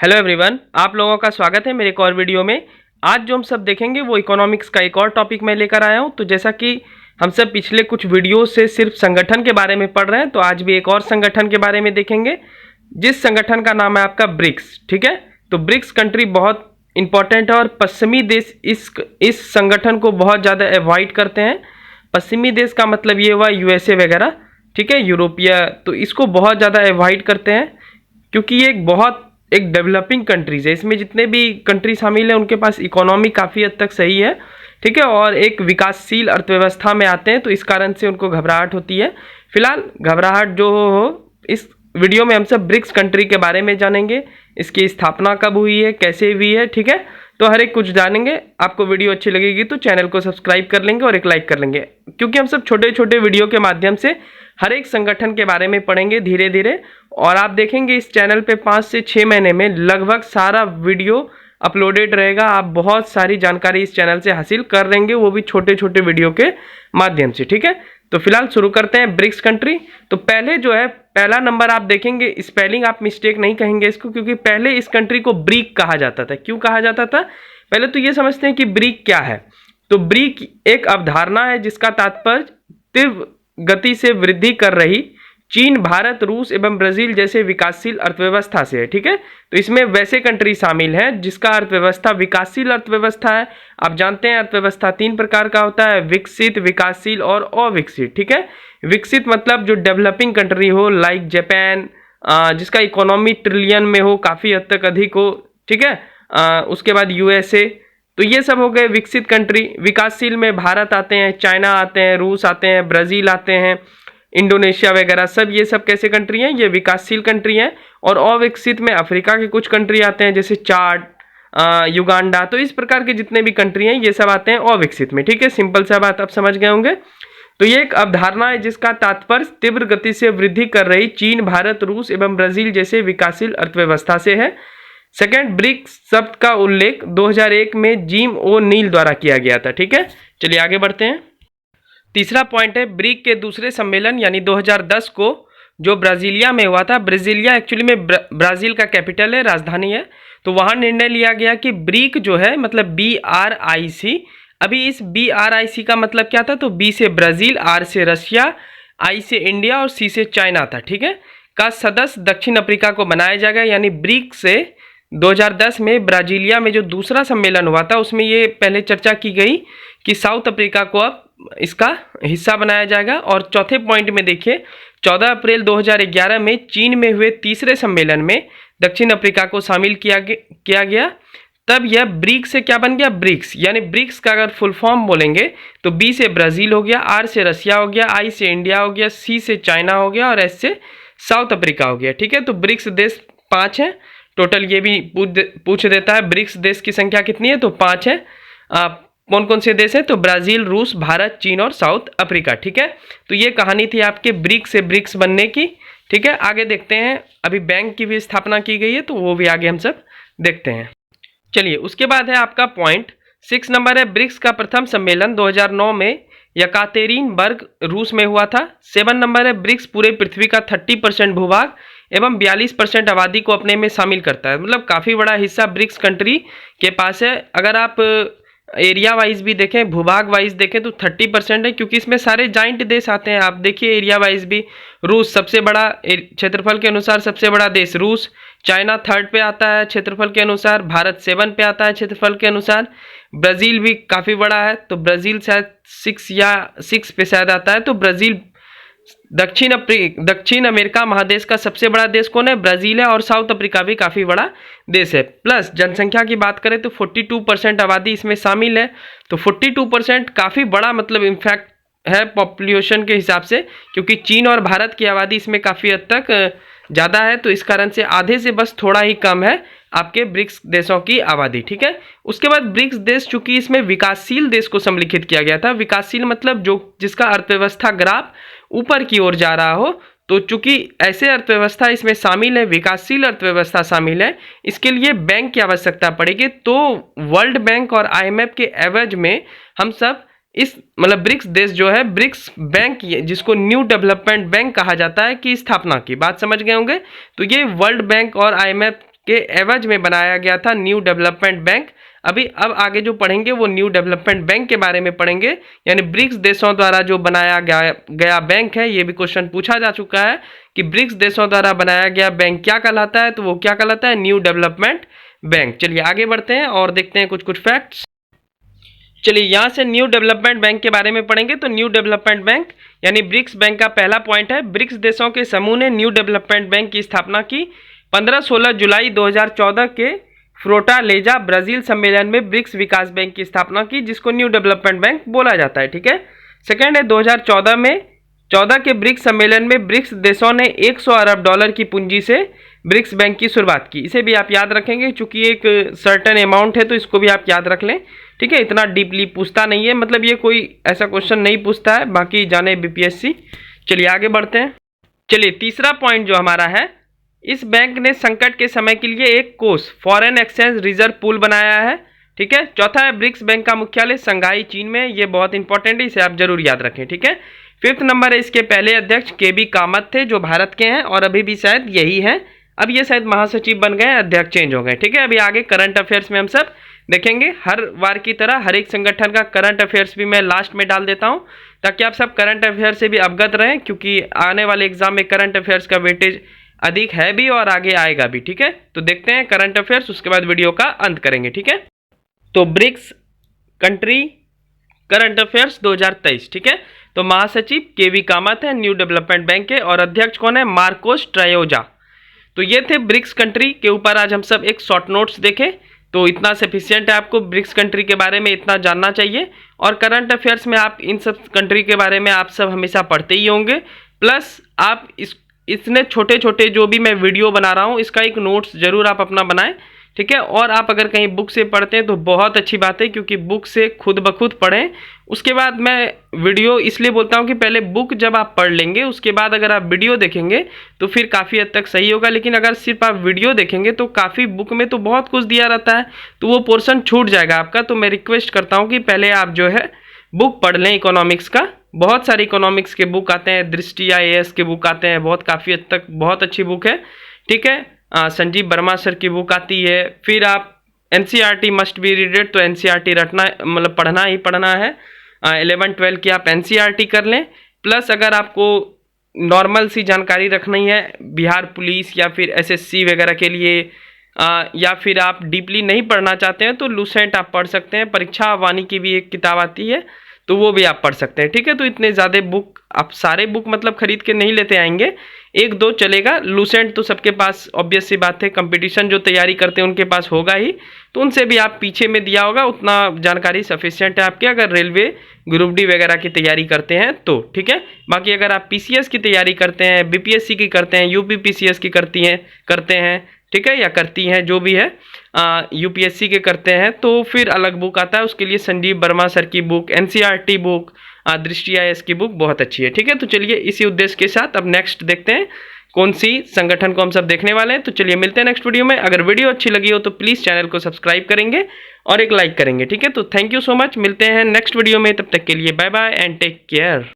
Hello everyone, आप लोगों का स्वागत है मेरे एक और वीडियो में। आज जो हम सब देखेंगे वो इकोनॉमिक्स का एक और टॉपिक मैं लेकर आया हूं। तो जैसा कि हम सब पिछले कुछ वीडियो से सिर्फ संगठन के बारे में पढ़ रहे हैं, तो आज भी एक और संगठन के बारे में देखेंगे, जिस संगठन का नाम है आपका ब्रिक्स। ठीक है, तो ब्रिक्स कंट्री बहुत इंपॉर्टेंट है और पश्चिमी देश इस संगठन को बहुत ज़्यादा अवॉइड करते हैं। पश्चिमी देश का मतलब ये हुआ यूएसए वगैरह, ठीक है, यूरोपिया, तो इसको बहुत ज़्यादा अवॉइड करते हैं क्योंकि ये एक डेवलपिंग कंट्रीज है। इसमें जितने भी कंट्री शामिल हैं उनके पास इकोनॉमी काफ़ी हद तक सही है, ठीक है, और एक विकासशील अर्थव्यवस्था में आते हैं, तो इस कारण से उनको घबराहट होती है। फिलहाल घबराहट जो हो इस वीडियो में हम सब ब्रिक्स कंट्री के बारे में जानेंगे, इसकी स्थापना कब हुई है, कैसे हुई है, ठीक है, तो हर एक कुछ जानेंगे। आपको वीडियो अच्छी लगेगी तो चैनल को सब्सक्राइब कर लेंगे और एक लाइक कर लेंगे, क्योंकि हम सब छोटे छोटे वीडियो के माध्यम से हर एक संगठन के बारे में पढ़ेंगे धीरे धीरे। और आप देखेंगे इस चैनल पे 5 से 6 महीने में लगभग सारा वीडियो अपलोडेड रहेगा। आप बहुत सारी जानकारी इस चैनल से हासिल कर लेंगे, वो भी छोटे छोटे वीडियो के माध्यम से, ठीक है। तो फिलहाल शुरू करते हैं ब्रिक्स कंट्री। तो पहले जो है पहला नंबर आप देखेंगे, स्पेलिंग आप मिस्टेक नहीं कहेंगे इसको, क्योंकि पहले इस कंट्री को ब्रिक कहा जाता था। क्यों कहा जाता था? पहले तो ये समझते हैं कि ब्रिक क्या है। तो ब्रिक एक अवधारणा है जिसका तात्पर्य तीव्र गति से वृद्धि कर रही चीन, भारत, रूस एवं ब्राजील जैसे विकासशील अर्थव्यवस्था से है, ठीक है। तो इसमें वैसे कंट्री शामिल हैं जिसका अर्थव्यवस्था विकासशील अर्थव्यवस्था है। आप जानते हैं अर्थव्यवस्था 3 प्रकार का होता है, विकसित, विकासशील और अविकसित, ठीक है। विकसित मतलब जो डेवलपिंग कंट्री हो, लाइक जापान, जिसका इकोनॉमी ट्रिलियन में हो, काफ़ी हद तक अधिक हो, ठीक है। उसके बाद यूएसए, तो ये सब हो गए विकसित कंट्री। विकासशील में भारत आते हैं, चाइना आते हैं, रूस आते हैं, ब्राज़ील आते हैं, इंडोनेशिया वगैरह, सब ये सब कैसे कंट्री हैं? ये विकासशील कंट्री हैं। और अविकसित में अफ्रीका के कुछ कंट्री आते हैं, जैसे चाड, युगांडा, तो इस प्रकार के जितने भी कंट्री हैं ये सब आते हैं अविकसित में, ठीक है। सिंपल सा बात आप समझ गए होंगे। तो ये एक अवधारणा है जिसका तात्पर्य तीव्र गति से वृद्धि कर रही चीन, भारत, रूस एवं ब्राजील जैसे विकासशील अर्थव्यवस्था से है। सेकेंड, ब्रिक्स शब्द का उल्लेख 2001 में जिम ओ नील द्वारा किया गया था, ठीक है। चलिए आगे बढ़ते हैं। तीसरा पॉइंट है ब्रिक के दूसरे सम्मेलन यानी 2010 को जो ब्राजीलिया में हुआ था। ब्राजीलिया एक्चुअली में ब्राज़ील का कैपिटल है, राजधानी है। तो वहाँ निर्णय लिया गया कि ब्रिक जो है मतलब BRIC, अभी इस BRIC का मतलब क्या था? तो B से ब्राज़ील, R से रशिया, I से इंडिया और C से चाइना था, ठीक है, का सदस्य दक्षिण अफ्रीका को बनाया जाएगा। यानी ब्रिक से 2010 में ब्राजीलिया में जो दूसरा सम्मेलन हुआ था उसमें ये पहले चर्चा की गई कि साउथ अफ्रीका को अब इसका हिस्सा बनाया जाएगा। और चौथे पॉइंट में देखिए, 14 अप्रैल 2011 में चीन में हुए तीसरे सम्मेलन में दक्षिण अफ्रीका को शामिल किया गया। तब यह ब्रिक्स से क्या बन गया? ब्रिक्स। यानी ब्रिक्स का अगर फुल फॉर्म बोलेंगे तो B से ब्राज़ील हो गया, R से रशिया हो गया, I से इंडिया हो गया, C से चाइना हो गया और S से साउथ अफ्रीका हो गया, ठीक है। तो ब्रिक्स देश 5 हैं टोटल। ये भी पूछ देता है ब्रिक्स देश की संख्या कितनी है, तो 5 है। कौन कौन से देश हैं? तो ब्राज़ील, रूस, भारत, चीन और साउथ अफ्रीका, ठीक है। तो ये कहानी थी आपके ब्रिक्स से ब्रिक्स बनने की, ठीक है। आगे देखते हैं, अभी बैंक की भी स्थापना की गई है तो वो भी आगे हम सब देखते हैं। चलिए, उसके बाद है आपका पॉइंट 6 नंबर है ब्रिक्स का प्रथम सम्मेलन 2009 में यकातेरिनबर्ग, रूस में हुआ था। 7 नंबर है ब्रिक्स पूरे पृथ्वी का 30% भूभाग एवं 42% आबादी को अपने में शामिल करता है। मतलब काफ़ी बड़ा हिस्सा ब्रिक्स कंट्री के पास है। अगर आप एरिया वाइज भी देखें, भूभाग वाइज देखें तो 30% है, क्योंकि इसमें सारे जॉइंट देश आते हैं। आप देखिए एरिया वाइज भी, रूस सबसे बड़ा क्षेत्रफल के अनुसार सबसे बड़ा देश रूस, चाइना 3rd पे आता है क्षेत्रफल के अनुसार, भारत 7 पे आता है क्षेत्रफल के अनुसार, ब्राज़ील भी काफ़ी बड़ा है, तो ब्राज़ील शायद 6 पे शायद आता है। तो ब्राज़ील दक्षिण अमेरिका महादेश का सबसे बड़ा देश कौन है? ब्राज़ील है। और साउथ अफ्रीका भी काफ़ी बड़ा देश है। प्लस जनसंख्या की बात करें तो 42% आबादी इसमें शामिल है। तो 42% काफ़ी बड़ा मतलब इनफैक्ट है पॉपुलेशन के हिसाब से, क्योंकि चीन और भारत की आबादी इसमें काफ़ी हद तक ज़्यादा है। तो इस कारण से आधे से बस थोड़ा ही कम है आपके ब्रिक्स देशों की आबादी, ठीक है। उसके बाद ब्रिक्स देश, चूंकि इसमें विकासशील देश को सम्मिलित किया गया था। विकासशील मतलब जिसका अर्थव्यवस्था ग्राफ ऊपर की ओर जा रहा हो, तो चूंकि ऐसे अर्थव्यवस्था इसमें शामिल है, विकासशील अर्थव्यवस्था शामिल है, इसके लिए बैंक की आवश्यकता पड़ेगी। तो वर्ल्ड बैंक और IMF के एवज में हम सब इस मतलब ब्रिक्स देश जो है ब्रिक्स बैंक, जिसको न्यू डेवलपमेंट बैंक कहा जाता है, की स्थापना की। बात समझ गए होंगे। तो ये वर्ल्ड बैंक और IMF के एवज में बनाया गया था न्यू डेवलपमेंट बैंक। अब आगे जो पढ़ेंगे वो न्यू डेवलपमेंट बैंक के बारे में पढ़ेंगे, यानी ब्रिक्स देशों द्वारा जो बनाया गया बैंक है। ये भी क्वेश्चन पूछा जा चुका है कि ब्रिक्स देशों द्वारा बनाया गया बैंक क्या कहलाता है, तो वो क्या कहलाता है, न्यू डेवलपमेंट बैंक। चलिए आगे बढ़ते हैं और देखते हैं कुछ फैक्ट्स। चलिए यहाँ से न्यू डेवलपमेंट बैंक के बारे में पढ़ेंगे। तो न्यू डेवलपमेंट बैंक यानी ब्रिक्स बैंक का पहला पॉइंट है, ब्रिक्स देशों के समूह ने न्यू डेवलपमेंट बैंक की स्थापना की 15-16 जुलाई 2014 के फ्रोटालेजा ब्राजील सम्मेलन में ब्रिक्स विकास बैंक की स्थापना की, जिसको न्यू डेवलपमेंट बैंक बोला जाता है। ठीक है। सेकेंड है 2014 के ब्रिक्स सम्मेलन में ब्रिक्स देशों ने 100 अरब डॉलर की पूंजी से ब्रिक्स बैंक की शुरुआत की। इसे भी आप याद रखेंगे चूंकि एक सर्टेन अमाउंट है, तो इसको भी आप याद रख लें। ठीक है, इतना डीपली पूछता नहीं है, मतलब ये कोई ऐसा क्वेश्चन नहीं पूछता है, बाकी जाने बीपीएससी। चलिए आगे बढ़ते हैं। चलिए तीसरा पॉइंट जो हमारा है, इस बैंक ने संकट के समय के लिए एक कोष फॉरेन एक्सचेंज रिजर्व पूल बनाया है। ठीक है। चौथा है ब्रिक्स बैंक का मुख्यालय संघाई चीन में, ये बहुत इंपॉर्टेंट है, इसे आप जरूर याद रखें। ठीक है। फिफ्थ नंबर है, इसके पहले अध्यक्ष केबी कामत थे जो भारत के हैं और अभी भी शायद यही हैं। अब ये शायद महासचिव बन गए, अध्यक्ष चेंज हो गए। ठीक है। अभी आगे करंट अफेयर्स में हम सब देखेंगे, हर बार की तरह हर एक संगठन का करंट अफेयर्स भी मैं लास्ट में डाल देता हूँ ताकि आप सब करंट अफेयर्स से भी अवगत रहें, क्योंकि आने वाले एग्जाम में करंट अफेयर्स का वेटेज अधिक है भी और आगे आएगा भी। ठीक है। तो देखते हैं करंट अफेयर्स, उसके बाद वीडियो का अंत करेंगे। ठीक है। तो ब्रिक्स कंट्री करंट अफेयर्स 2023। ठीक है। तो महासचिव केवी कामत है न्यू डेवलपमेंट बैंक के, और अध्यक्ष कौन है, मार्कोस ट्रायोजा। तो ये थे ब्रिक्स कंट्री के ऊपर आज हम सब एक शॉर्ट नोट्स देखे, तो इतना सफिशियंट है, आपको ब्रिक्स कंट्री के बारे में इतना जानना चाहिए। और करंट अफेयर्स में आप इन सब कंट्री के बारे में आप सब हमेशा पढ़ते ही होंगे, प्लस आप इसने छोटे छोटे जो भी मैं वीडियो बना रहा हूँ इसका एक नोट्स जरूर आप अपना बनाएं। ठीक है। और आप अगर कहीं बुक से पढ़ते हैं तो बहुत अच्छी बात है, क्योंकि बुक से खुद ब खुद पढ़ें। उसके बाद मैं वीडियो इसलिए बोलता हूँ कि पहले बुक जब आप पढ़ लेंगे उसके बाद अगर आप वीडियो देखेंगे तो फिर काफ़ी हद तक सही होगा, लेकिन अगर सिर्फ आप वीडियो देखेंगे तो काफ़ी बुक में तो बहुत कुछ दिया रहता है, तो वो पोर्शन छूट जाएगा आपका। तो मैं रिक्वेस्ट करता हूँ कि पहले आप जो है बुक पढ़ लें इकोनॉमिक्स का। बहुत सारे इकोनॉमिक्स के बुक आते हैं, दृष्टि IAS के बुक आते हैं, बहुत काफ़ी हद तक बहुत अच्छी बुक है। ठीक है। संजीव वर्मा सर की बुक आती है। फिर आप NCERT मस्ट बी रीडेड, तो NCERT रटना मतलब पढ़ना ही पढ़ना है। 11-12 की आप NCERT कर लें, प्लस अगर आपको नॉर्मल सी जानकारी रखनी है बिहार पुलिस या फिर SSC वगैरह के लिए, या फिर आप डीपली नहीं पढ़ना चाहते हैं तो लूसेंट आप पढ़ सकते हैं। परीक्षा वाणी की भी एक किताब आती है, तो वो भी आप पढ़ सकते हैं। ठीक है। तो इतने ज़्यादा बुक आप सारे बुक मतलब खरीद के नहीं लेते आएंगे, एक दो चलेगा। लूसेंट तो सबके पास ऑब्वियस सी बात है, कंपटीशन जो तैयारी करते हैं उनके पास होगा ही, तो उनसे भी आप पीछे में दिया होगा, उतना जानकारी सफिशिएंट है आपके अगर रेलवे ग्रुप डी वगैरह की तैयारी करते हैं तो। ठीक है। बाकी अगर आप PCS की तैयारी करते हैं, BPSC की करते हैं, UPPCS की करते हैं, ठीक है, या करती हैं जो भी है, UPSC के करते हैं, तो फिर अलग बुक आता है उसके लिए। संजीव वर्मा सर की बुक, NCERT बुक, दृष्टि IAS की बुक बहुत अच्छी है। ठीक है। तो चलिए इसी उद्देश्य के साथ अब नेक्स्ट देखते हैं कौन सी संगठन को हम सब देखने वाले हैं। तो चलिए मिलते हैं नेक्स्ट वीडियो में। अगर वीडियो अच्छी लगी हो तो प्लीज़ चैनल को सब्सक्राइब करेंगे और एक लाइक करेंगे। ठीक है। तो थैंक यू सो मच, मिलते हैं नेक्स्ट वीडियो में, तब तक के लिए bye bye and take care.